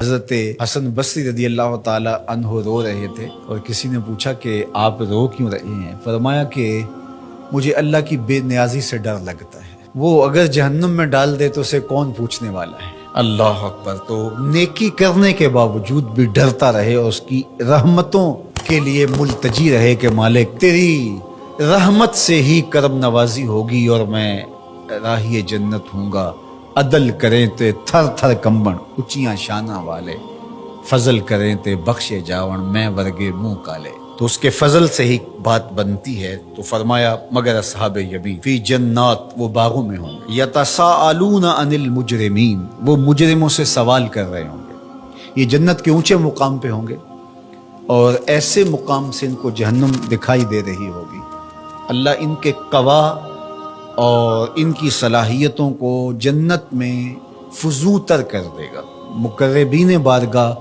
حضرت حسن بصری رضی اللہ تعالی عنہ رو رہے تھے اور کسی نے پوچھا کہ آپ رو کیوں رہے ہیں؟ فرمایا کہ مجھے اللہ کی بے نیازی سے ڈر لگتا ہے، وہ اگر جہنم میں ڈال دے تو اسے کون پوچھنے والا ہے۔ اللہ اکبر۔ تو نیکی کرنے کے باوجود بھی ڈرتا رہے اور اس کی رحمتوں کے لیے ملتجی رہے کہ مالک تیری رحمت سے ہی کرم نوازی ہوگی اور میں راہی جنت ہوں گا۔ عدل کریں تے تھر تھر کمبن اچیاں شانہ والے، فضل کریں تے بخشے جاون میں ورگے منہ کالے۔ تو اس کے فضل سے ہی بات بنتی ہے۔ تو فرمایا مگر اصحاب یمین فی جنات، وہ باغوں میں ہوں گے، یتساءلون عن المجرمین، وہ مجرموں سے سوال کر رہے ہوں گے۔ یہ جنت کے اونچے مقام پہ ہوں گے اور ایسے مقام سے ان کو جہنم دکھائی دے رہی ہوگی۔ اللہ ان کے قوا اور ان کی صلاحیتوں کو جنت میں فزوں تر کر دے گا۔ مقربین بارگاہ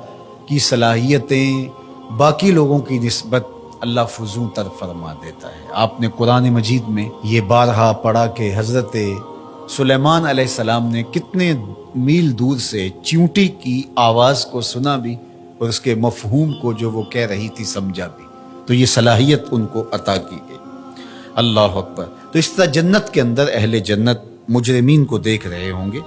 کی صلاحیتیں باقی لوگوں کی نسبت اللہ فزوں تر فرما دیتا ہے۔ آپ نے قرآن مجید میں یہ بارہا پڑھا کہ حضرت سلیمان علیہ السلام نے کتنے میل دور سے چیونٹی کی آواز کو سنا بھی اور اس کے مفہوم کو جو وہ کہہ رہی تھی سمجھا بھی۔ تو یہ صلاحیت ان کو عطا کی گئی۔ اللہ اکبر۔ تو اس طرح جنت کے اندر اہل جنت مجرمین کو دیکھ رہے ہوں گے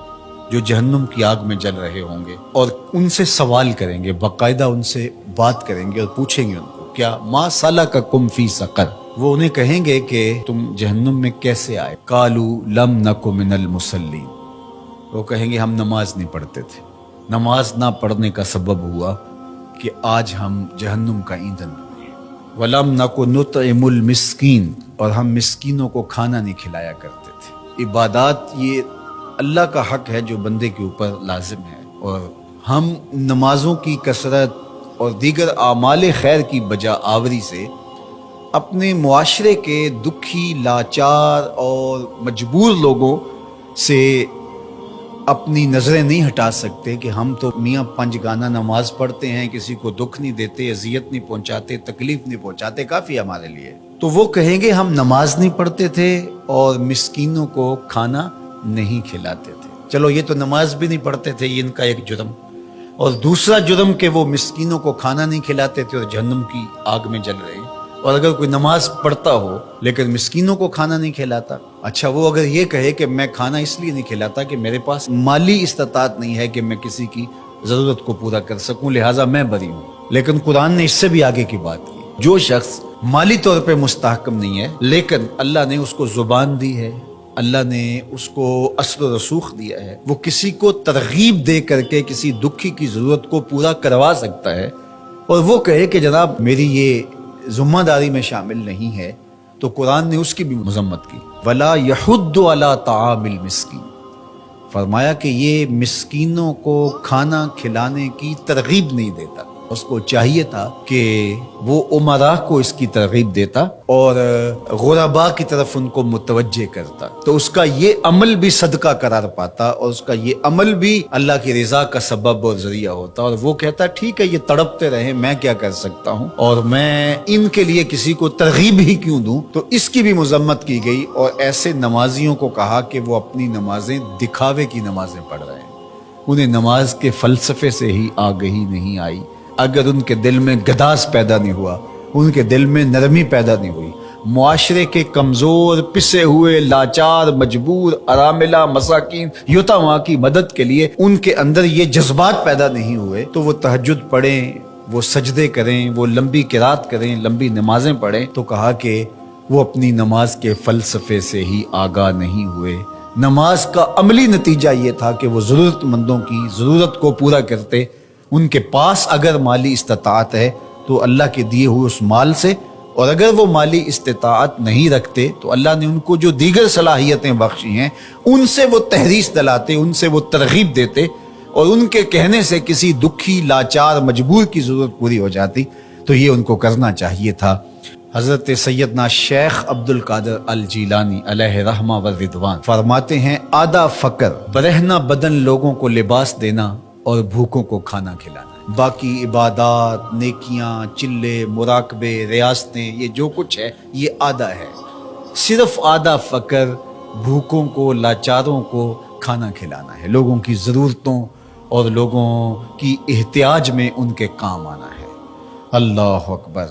جو جہنم کی آگ میں جل رہے ہوں گے اور ان سے سوال کریں گے، باقاعدہ ان سے بات کریں گے اور پوچھیں گے ان کو کیا ما سلککم فی سقر، وہ انہیں کہیں گے کہ تم جہنم میں کیسے آئے؟ قالوا لم نک من المصلین، وہ کہیں گے ہم نماز نہیں پڑھتے تھے، نماز نہ پڑھنے کا سبب ہوا کہ آج ہم جہنم کا ایندھن بنے۔ وَلَمْ نَكُ نُطْعِمُ الْمِسْكِينَ، اور ہم مسکینوں کو کھانا نہیں کھلایا کرتے تھے۔ عبادات یہ اللہ کا حق ہے جو بندے کے اوپر لازم ہے، اور ہم نمازوں کی کثرت اور دیگر اعمال خیر کی بجا آوری سے اپنے معاشرے کے دکھی، لاچار اور مجبور لوگوں سے اپنی نظریں نہیں ہٹا سکتے کہ ہم تو میاں پنج گانا نماز پڑھتے ہیں، کسی کو دکھ نہیں دیتے، اذیت نہیں پہنچاتے، تکلیف نہیں پہنچاتے، کافی ہمارے لیے۔ تو وہ کہیں گے ہم نماز نہیں پڑھتے تھے اور مسکینوں کو کھانا نہیں کھلاتے تھے۔ چلو یہ تو نماز بھی نہیں پڑھتے تھے، یہ ان کا ایک جرم، اور دوسرا جرم کہ وہ مسکینوں کو کھانا نہیں کھلاتے تھے اور جہنم کی آگ میں جل رہے ہیں۔ اور اگر کوئی نماز پڑھتا ہو لیکن مسکینوں کو کھانا نہیں کھلاتا، اچھا وہ اگر یہ کہے کہ میں کھانا اس لیے نہیں کھلاتا کہ میرے پاس مالی استطاعت نہیں ہے کہ میں کسی کی ضرورت کو پورا کر سکوں، لہٰذا میں بری ہوں۔ لیکن قرآن نے اس سے بھی آگے کی بات کی، جو شخص مالی طور پہ مستحکم نہیں ہے لیکن اللہ نے اس کو زبان دی ہے، اللہ نے اس کو اثر و رسوخ دیا ہے، وہ کسی کو ترغیب دے کر کے کسی دکھی کی ضرورت کو پورا کروا سکتا ہے، اور وہ کہے کہ جناب میری یہ ذمہ داری میں شامل نہیں ہے، تو قرآن نے اس کی بھی مذمت کی۔ وَلَا يَحُضُّ عَلَىٰ طَعَامِ الْمِسْكِينِ، فرمایا کہ یہ مسکینوں کو کھانا کھلانے کی ترغیب نہیں دیتا۔ اس کو چاہیے تھا کہ وہ امراء کو اس کی ترغیب دیتا اور غرباء کی طرف ان کو متوجہ کرتا، تو اس کا یہ عمل بھی صدقہ قرار پاتا اور اس کا یہ عمل بھی اللہ کی رضا کا سبب اور ذریعہ ہوتا، اور وہ کہتا ٹھیک ہے یہ تڑپتے رہیں، میں کیا کر سکتا ہوں، اور میں ان کے لیے کسی کو ترغیب ہی کیوں دوں۔ تو اس کی بھی مذمت کی گئی، اور ایسے نمازیوں کو کہا کہ وہ اپنی نمازیں دکھاوے کی نمازیں پڑھ رہے ہیں، انہیں نماز کے فلسفے سے ہی آگہی نہیں آئی۔ اگر ان کے دل میں گداز پیدا نہیں ہوا، ان کے دل میں نرمی پیدا نہیں ہوئی، معاشرے کے کمزور، پسے ہوئے، لاچار، مجبور، اراملہ، مساکین، یتاما کی مدد کے لیے ان کے اندر یہ جذبات پیدا نہیں ہوئے، تو وہ تہجد پڑھیں، وہ سجدے کریں، وہ لمبی قرات کریں، لمبی نمازیں پڑھیں، تو کہا کہ وہ اپنی نماز کے فلسفے سے ہی آگاہ نہیں ہوئے۔ نماز کا عملی نتیجہ یہ تھا کہ وہ ضرورت مندوں کی ضرورت کو پورا کرتے، ان کے پاس اگر مالی استطاعت ہے تو اللہ کے دیے ہوئے اس مال سے، اور اگر وہ مالی استطاعت نہیں رکھتے تو اللہ نے ان کو جو دیگر صلاحیتیں بخشی ہیں ان سے وہ تحریص دلاتے، ان سے وہ ترغیب دیتے، اور ان کے کہنے سے کسی دکھی، لاچار، مجبور کی ضرورت پوری ہو جاتی۔ تو یہ ان کو کرنا چاہیے تھا۔ حضرت سیدنا شیخ عبد القادر الجیلانی علیہ رحمہ و رضوان فرماتے ہیں آدھا فقر برہنہ بدن لوگوں کو لباس دینا اور بھوکوں کو کھانا کھلانا، باقی عبادات، نیکیاں، چلے، مراقبے، ریاستیں، یہ جو کچھ ہے یہ آدھا ہے۔ صرف آدھا فقر بھوکوں کو، لاچاروں کو کھانا کھلانا ہے، لوگوں کی ضرورتوں اور لوگوں کی احتیاج میں ان کے کام آنا ہے۔ اللہ اکبر۔